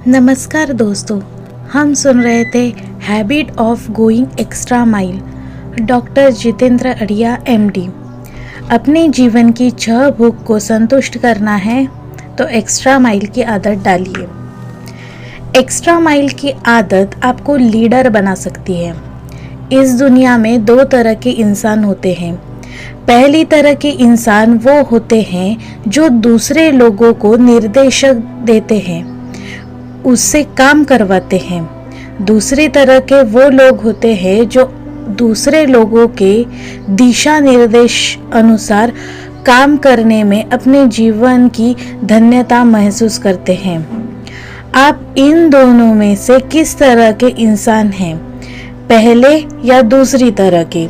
नमस्कार दोस्तों, हम सुन रहे थे habit of going extra mile, doctor Jitendra Adiya MD. अपने जीवन की 6 भूख को संतुष्ट करना है तो एक्स्ट्रा माइल की आदत डालिए। एक्स्ट्रा माइल की आदत आपको लीडर बना सकती है। इस दुनिया में 2 तरह के इंसान होते हैं। पहली तरह के इंसान वो होते हैं जो दूसरे लोगों को निर्देशन देते हैं, उससे काम करवाते हैं। दूसरी तरह के वो लोग होते हैं जो दूसरे लोगों के दिशा निर्देश अनुसार काम करने में अपने जीवन की धन्यता महसूस करते हैं। आप इन दोनों में से किस तरह के इंसान हैं, पहले या दूसरी तरह के?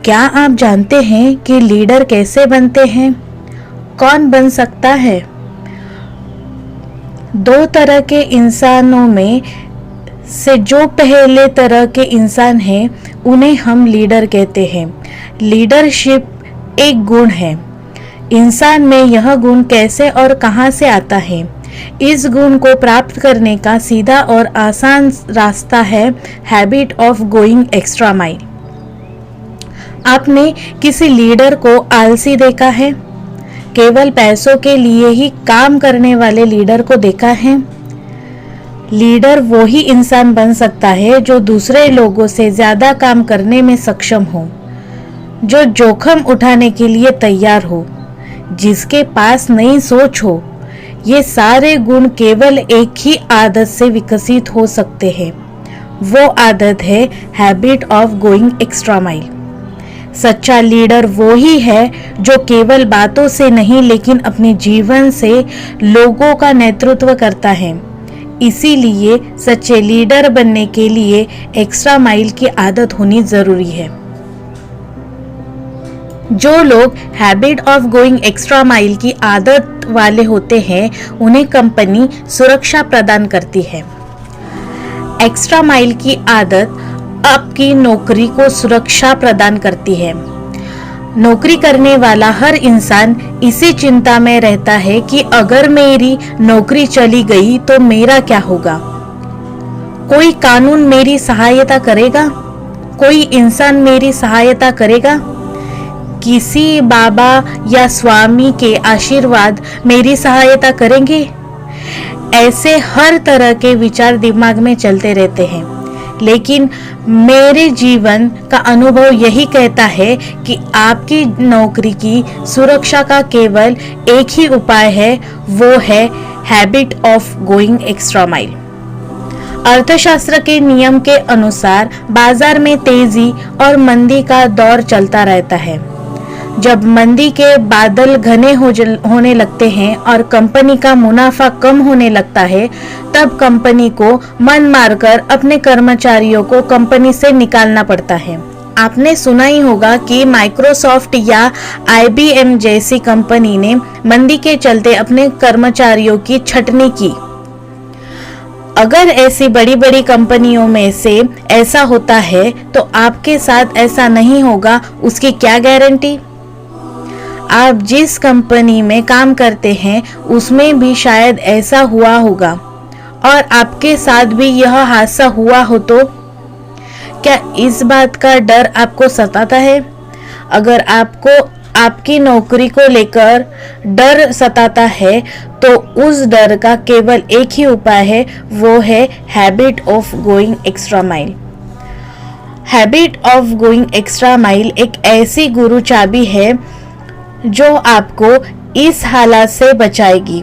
क्या आप जानते हैं कि लीडर कैसे बनते हैं? कौन बन सकता है? 2 तरह के इंसानों में से जो पहले तरह के इंसान हैं उन्हें हम लीडर कहते हैं। लीडरशिप एक गुण है। इंसान में यह गुण कैसे और कहां से आता है? इस गुण को प्राप्त करने का सीधा और आसान रास्ता है habit of going extra mile. आपने किसी लीडर को आलसी देखा है? केवल पैसों के लिए ही काम करने वाले लीडर को देखा है? लीडर वो ही इंसान बन सकता है जो दूसरे लोगों से ज्यादा काम करने में सक्षम हो, जो जोखिम उठाने के लिए तैयार हो, जिसके पास नई सोच हो। ये सारे गुण केवल एक ही आदत से विकसित हो सकते हैं। वो आदत है habit of going extra mile. सच्चा लीडर वो ही है जो केवल बातों से नहीं लेकिन अपने जीवन से लोगों का नेतृत्व करता है। इसीलिए सच्चे लीडर बनने के लिए एक्स्ट्रा माइल की आदत होनी जरूरी है। जो लोग habit of going extra mile की आदत वाले होते हैं उन्हें कंपनी सुरक्षा प्रदान करती है। एक्स्ट्रा माइल की आदत आपकी नौकरी को सुरक्षा प्रदान करती है। नौकरी करने वाला हर इंसान इसी चिंता में रहता है कि अगर मेरी नौकरी चली गई तो मेरा क्या होगा? कोई कानून मेरी सहायता करेगा? कोई इंसान मेरी सहायता करेगा? किसी बाबा या स्वामी के आशीर्वाद मेरी सहायता करेंगे? ऐसे हर तरह के विचार दिमाग में चलते रहते हैं। लेकिन मेरे जीवन का अनुभव यही कहता है कि आपकी नौकरी की सुरक्षा का केवल एक ही उपाय है, वो है habit of going extra mile. अर्थशास्त्र के नियम के अनुसार बाजार में तेजी और मंदी का दौर चलता रहता है। जब मंदी के बादल घने होने लगते हैं और कंपनी का मुनाफा कम होने लगता है, तब कंपनी को मन मारकर अपने कर्मचारियों को कंपनी से निकालना पड़ता है। आपने सुना ही होगा कि माइक्रोसॉफ्ट या IBM जैसी कंपनी ने मंदी के चलते अपने कर्मचारियों की छटनी की। अगर ऐसी बड़ी बड़ी कंपनियों में से ऐसा होता है तो आपके साथ ऐसा नहीं होगा, उसकी क्या गारंटी? आप जिस कंपनी में काम करते हैं उसमें भी शायद ऐसा हुआ होगा और आपके साथ भी यह हादसा हुआ हो तो क्या इस बात का डर आपको सताता है? अगर आपको आपकी नौकरी को लेकर डर सताता है तो उस डर का केवल एक ही उपाय है, वो है habit of going extra mile. Habit of going extra mile एक ऐसी गुरु चाबी है जो आपको इस हालात से बचाएगी।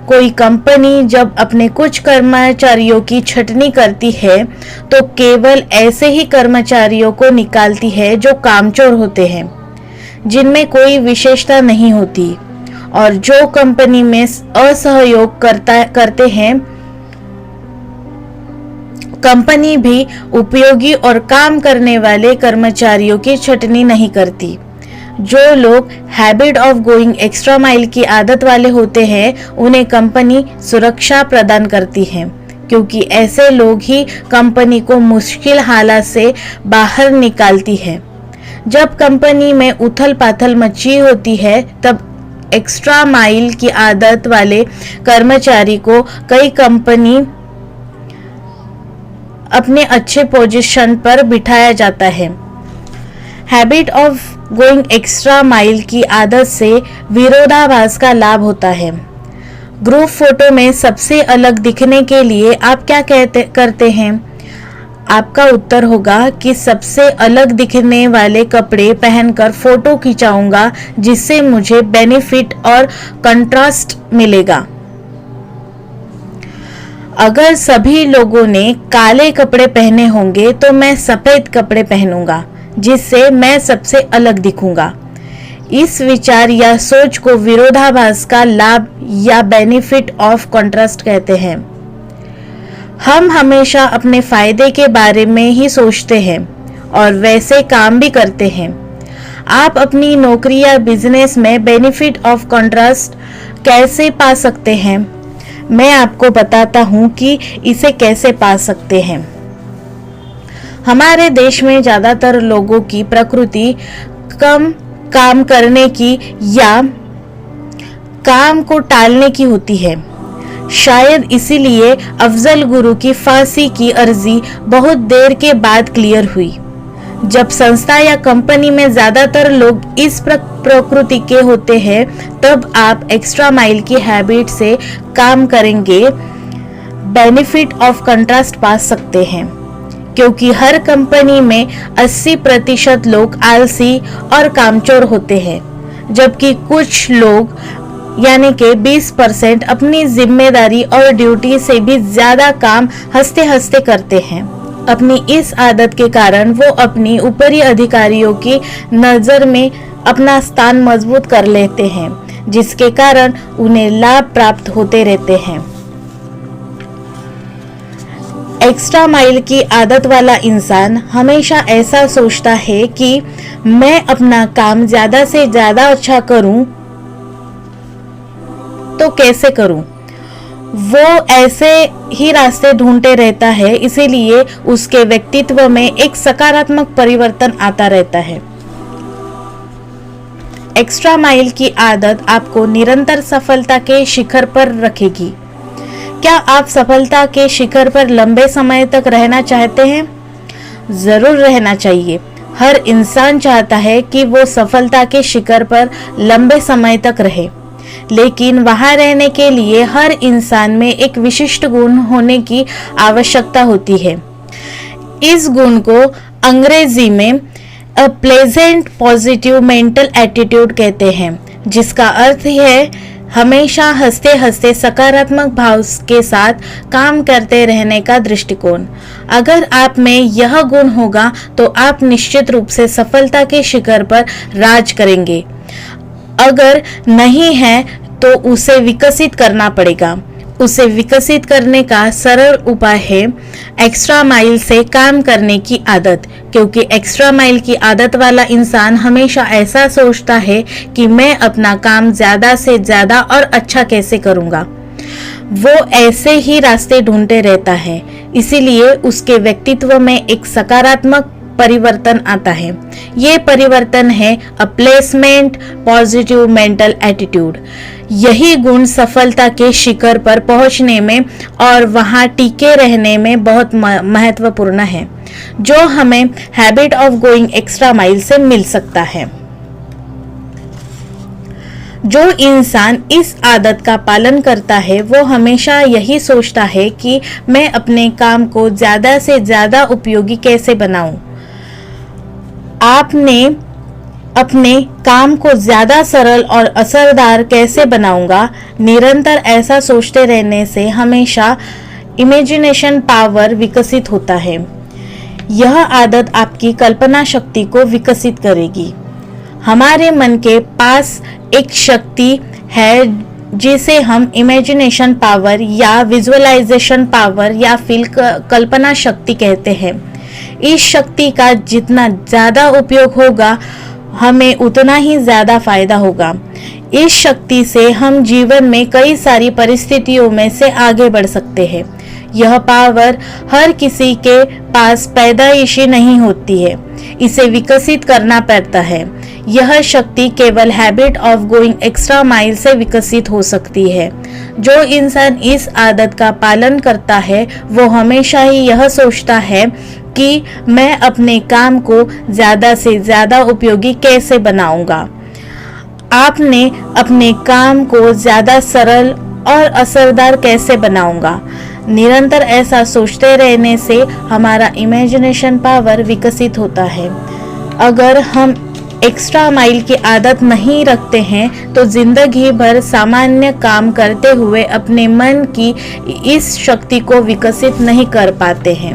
कोई कंपनी जब अपने कुछ कर्मचारियों की छटनी करती है तो केवल ऐसे ही कर्मचारियों को निकालती है जो कामचोर होते हैं, जिनमें कोई विशेषता नहीं होती, और जो कंपनी में असहयोग करते हैं। कंपनी भी उपयोगी और काम करने वाले कर्मचारियों की छटनी नहीं करती। जो लोग habit of going extra mile की आदत वाले होते हैं उन्हें कंपनी सुरक्षा प्रदान करती है, क्योंकि ऐसे लोग ही कंपनी को मुश्किल हालात से बाहर निकालती है। जब कंपनी में उथल पाथल मची होती है तब एक्स्ट्रा माइल की आदत वाले कर्मचारी को कई कंपनी अपने अच्छे पोजीशन पर बिठाया जाता है। Habit of going extra mile की आदत से विरोधाभास का लाभ होता है। ग्रुप फोटो में सबसे अलग दिखने के लिए आप क्या करते हैं? आपका उत्तर होगा कि सबसे अलग दिखने वाले कपड़े पहनकर फोटो खिंचाऊंगा, जिससे मुझे बेनिफिट और कंट्रास्ट मिलेगा। अगर सभी लोगों ने काले कपड़े पहने होंगे तो मैं सफेद कपड़े पहनूंगा, जिससे मैं सबसे अलग दिखूंगा। इस विचार या सोच को विरोधाभास का लाभ या बेनिफिट ऑफ कंट्रास्ट कहते हैं। हम हमेशा अपने फायदे के बारे में ही सोचते हैं और वैसे काम भी करते हैं। आप अपनी नौकरी या बिजनेस में बेनिफिट ऑफ कंट्रास्ट कैसे पा सकते हैं? मैं आपको बताता हूं कि इसे कैसे पा सकते हैं। हमारे देश में ज्यादातर लोगों की प्रकृति कम काम करने की या काम को टालने की होती है। शायद इसीलिए अफजल गुरु की फांसी की अर्जी बहुत देर के बाद क्लियर हुई। जब संस्था या कंपनी में ज्यादातर लोग इस प्रकृति के होते हैं, तब आप एक्स्ट्रा माइल की हैबिट से काम करेंगे बेनिफिट ऑफ कंट्रास्ट पा सकते हैं, क्योंकि हर कंपनी में 80% लोग आलसी और कामचोर होते हैं, जबकि कुछ लोग यानी कि 20% अपनी जिम्मेदारी और ड्यूटी से भी ज्यादा काम हंसते हंसते करते हैं। अपनी इस आदत के कारण वो अपनी ऊपरी अधिकारियों की नजर में अपना स्थान मजबूत कर लेते हैं, जिसके कारण उन्हें लाभ प्राप्त होते रहते हैं। एक्स्ट्रा माइल की आदत वाला इंसान हमेशा ऐसा सोचता है कि मैं अपना काम ज्यादा से ज्यादा अच्छा करूं, तो कैसे करूं? वो ऐसे ही रास्ते ढूंढते रहता है, इसीलिए उसके व्यक्तित्व में एक सकारात्मक परिवर्तन आता रहता है। एक्स्ट्रा माइल की आदत आपको निरंतर सफलता के शिखर पर रखेगी। क्या आप सफलता के शिखर पर लंबे समय तक रहना चाहते हैं? जरूर रहना चाहिए। हर इंसान चाहता है कि वो सफलता के शिखर पर लंबे समय तक रहे, लेकिन वहां रहने के लिए हर इंसान में एक विशिष्ट गुण होने की आवश्यकता होती है। इस गुण को अंग्रेजी में a pleasant positive mental attitude कहते हैं, जिसका अर्थ है हमेशा हंसते हंसते सकारात्मक भाव के साथ काम करते रहने का दृष्टिकोण। अगर आप में यह गुण होगा तो आप निश्चित रूप से सफलता के शिखर पर राज करेंगे। अगर नहीं है तो उसे विकसित करना पड़ेगा। उसे विकसित करने का सरल उपाय है एक्स्ट्रा माइल से काम करने की आदत, क्योंकि एक्स्ट्रा माइल की आदत वाला इंसान हमेशा ऐसा सोचता है कि मैं अपना काम ज्यादा से ज्यादा और अच्छा कैसे करूंगा। वो ऐसे ही रास्ते ढूंढते रहता है, इसीलिए उसके व्यक्तित्व में एक सकारात्मक परिवर्तन आता है। ये परिवर्तन है अ प्लेसमेंट पॉजिटिव मेंटल एटीट्यूड। यही गुण सफलता के शिखर पर पहुंचने में और वहां टिके रहने में बहुत महत्वपूर्ण है, जो हमें habit of going extra mile से मिल सकता है। जो इंसान इस आदत का पालन करता है वो हमेशा यही सोचता है कि मैं अपने काम को ज्यादा से ज्यादा उपयोगी कैसे बनाऊं। आपने अपने काम को ज्यादा सरल और असरदार कैसे बनाऊंगा, निरंतर ऐसा सोचते रहने से हमेशा इमेजिनेशन पावर विकसित होता है। यह आदत आपकी कल्पना शक्ति को विकसित करेगी। हमारे मन के पास एक शक्ति है जिसे हम इमेजिनेशन पावर या विजुअलाइजेशन पावर या फिर कल्पना शक्ति कहते हैं। इस शक्ति का जितना ज्यादा उपयोग होगा हमें उतना ही ज्यादा फायदा होगा। इस शक्ति से हम जीवन में कई सारी परिस्थितियों में से आगे बढ़ सकते हैं। यह पावर हर किसी के पास पैदाइशी नहीं होती है, इसे विकसित करना पड़ता है। यह शक्ति केवल habit of going extra mile से विकसित हो सकती है। जो इंसान इस आदत का पालन करता है वो हमेशा ही यह सोचता है कि मैं अपने काम को ज़्यादा से ज़्यादा उपयोगी कैसे बनाऊंगा। आपने अपने काम को ज़्यादा सरल और असरदार कैसे बनाऊंगा। निरंतर ऐसा सोचते रहने से हमारा इमेजिनेशन पावर विकसित होता है। अगर हम एक्स्ट्रा माइल की आदत नहीं रखते हैं तो जिंदगी भर सामान्य काम करते हुए अपने मन की इस शक्ति को विकसित नहीं कर पाते हैं।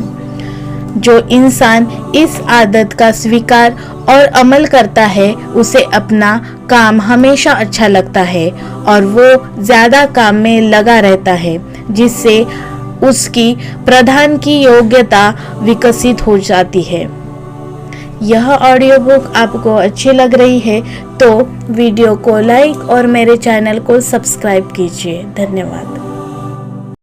जो इंसान इस आदत का स्वीकार और अमल करता है उसे अपना काम हमेशा अच्छा लगता है और वो ज़्यादा काम में लगा रहता है, जिससे उसकी प्रधान की योग्यता विकसित हो जाती है। यह ऑडियो बुक आपको अच्छी लग रही है तो वीडियो को लाइक और मेरे चैनल को सब्सक्राइब कीजिए। धन्यवाद।